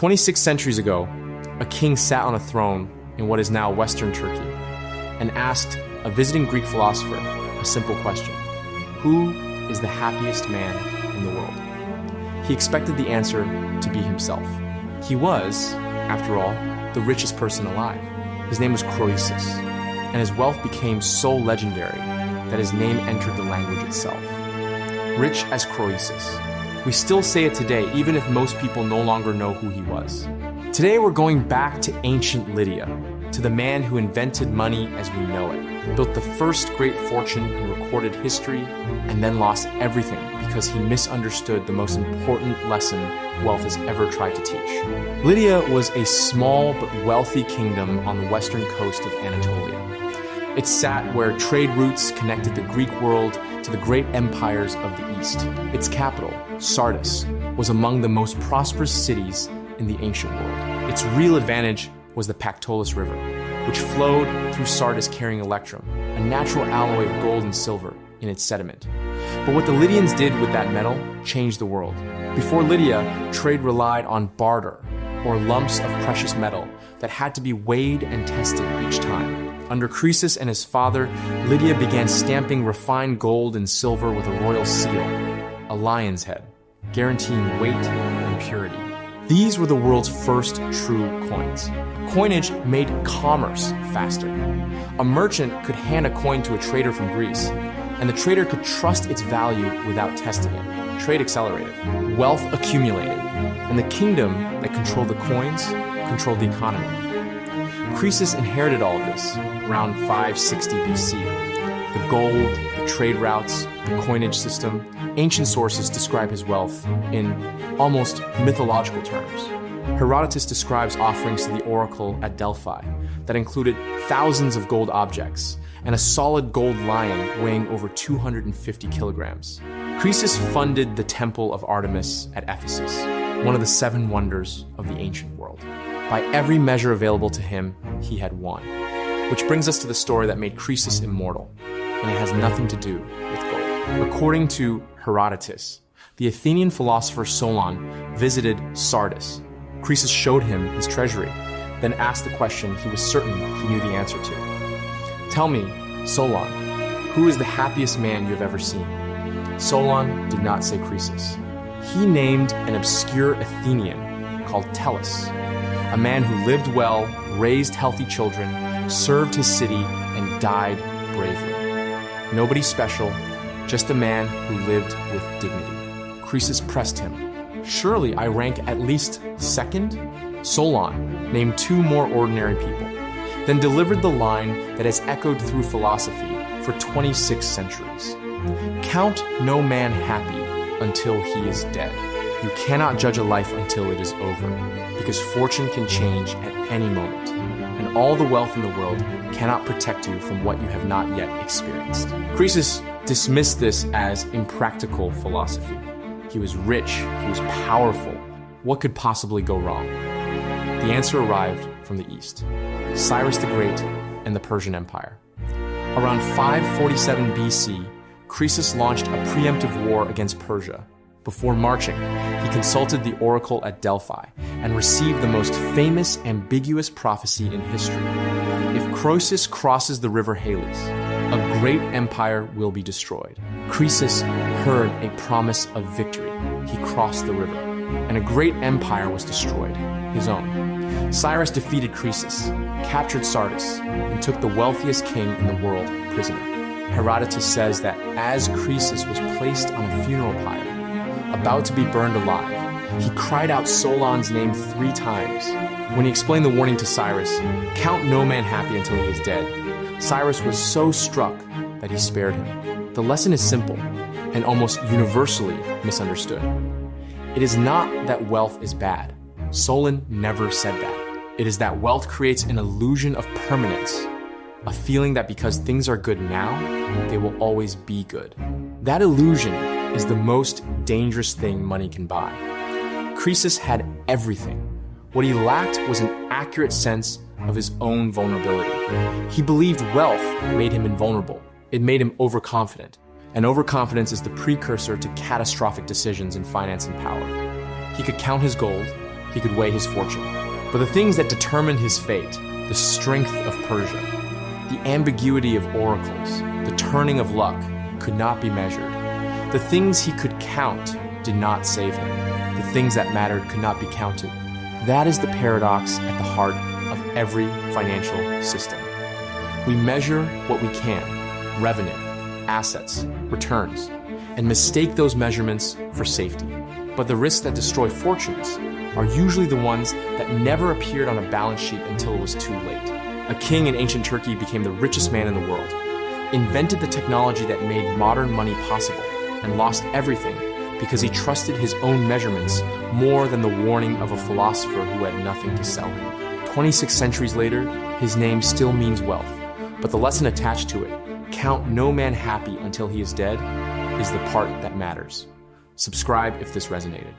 26 centuries ago, a king sat on a throne in what is now Western Turkey and asked a visiting Greek philosopher a simple question: who is the happiest man in the world? He expected the answer to be himself. He was, after all, the richest person alive. His name was Croesus, and his wealth became so legendary that his name entered the language itself. Rich as Croesus. We still say it today, even if most people no longer know who he was. Today we're going back to ancient Lydia, to the man who invented money as we know it, built the first great fortune in recorded history, and then lost everything because he misunderstood the most important lesson wealth has ever tried to teach. Lydia was a small but wealthy kingdom on the western coast of Anatolia. It sat where trade routes connected the Greek world to the great empires of the East. Its capital, Sardis, was among the most prosperous cities in the ancient world. Its real advantage was the Pactolus River, which flowed through Sardis carrying electrum, a natural alloy of gold and silver in its sediment. But what the Lydians did with that metal changed the world. Before Lydia, trade relied on barter, or lumps of precious metal that had to be weighed and tested each time. Under Croesus and his father, Lydia began stamping refined gold and silver with a royal seal, a lion's head, guaranteeing weight and purity. These were the world's first true coins. Coinage made commerce faster. A merchant could hand a coin to a trader from Greece, and the trader could trust its value without testing it. Trade accelerated, wealth accumulated, and the kingdom that controlled the coins controlled the economy. Croesus inherited all of this around 560 BC. The gold, the trade routes, the coinage system. Ancient sources describe his wealth in almost mythological terms. Herodotus describes offerings to the oracle at Delphi that included thousands of gold objects and a solid gold lion weighing over 250 kilograms. Croesus funded the temple of Artemis at Ephesus, one of the 7 wonders of the ancient world. By every measure available to him, he had won. Which brings us to the story that made Croesus immortal, and it has nothing to do with gold. According to Herodotus, the Athenian philosopher Solon visited Sardis. Croesus showed him his treasury, then asked the question he was certain he knew the answer to. Tell me, Solon, who is the happiest man you have ever seen? Solon did not say Croesus. He named an obscure Athenian called Tellus, a man who lived well, raised healthy children, served his city, and died bravely. Nobody special, just a man who lived with dignity. Croesus pressed him. Surely I rank at least second? Solon named 2 more ordinary people, then delivered the line that has echoed through philosophy for 26 centuries. Count no man happy until he is dead. You cannot judge a life until it is over, because fortune can change at any moment, and all the wealth in the world cannot protect you from what you have not yet experienced. Croesus dismissed this as impractical philosophy. He was rich, he was powerful. What could possibly go wrong? The answer arrived from the east: Cyrus the Great and the Persian Empire. Around 547 BC, Croesus launched a preemptive war against Persia. Before marching, he consulted the oracle at Delphi and received the most famous ambiguous prophecy in history. If Croesus crosses the river Halys, a great empire will be destroyed. Croesus heard a promise of victory. He crossed the river, and a great empire was destroyed, his own. Cyrus defeated Croesus, captured Sardis, and took the wealthiest king in the world prisoner. Herodotus says that as Croesus was placed on a funeral pyre, about to be burned alive, he cried out Solon's name 3 times. When he explained the warning to Cyrus, count no man happy until he is dead, Cyrus was so struck that he spared him. The lesson is simple and almost universally misunderstood. It is not that wealth is bad. Solon never said that. It is that wealth creates an illusion of permanence, a feeling that because things are good now, they will always be good. That illusion is the most dangerous thing money can buy. Croesus had everything. What he lacked was an accurate sense of his own vulnerability. He believed wealth made him invulnerable. It made him overconfident. And overconfidence is the precursor to catastrophic decisions in finance and power. He could count his gold, he could weigh his fortune. But the things that determined his fate, the strength of Persia, the ambiguity of oracles, the turning of luck, could not be measured. The things he could count did not save him. The things that mattered could not be counted. That is the paradox at the heart of every financial system. We measure what we can, revenue, assets, returns, and mistake those measurements for safety. But the risks that destroy fortunes are usually the ones that never appeared on a balance sheet until it was too late. A king in ancient Turkey became the richest man in the world, invented the technology that made modern money possible, and lost everything because he trusted his own measurements more than the warning of a philosopher who had nothing to sell him. 26 centuries later, his name still means wealth, but the lesson attached to it, count no man happy until he is dead, is the part that matters. Subscribe if this resonated.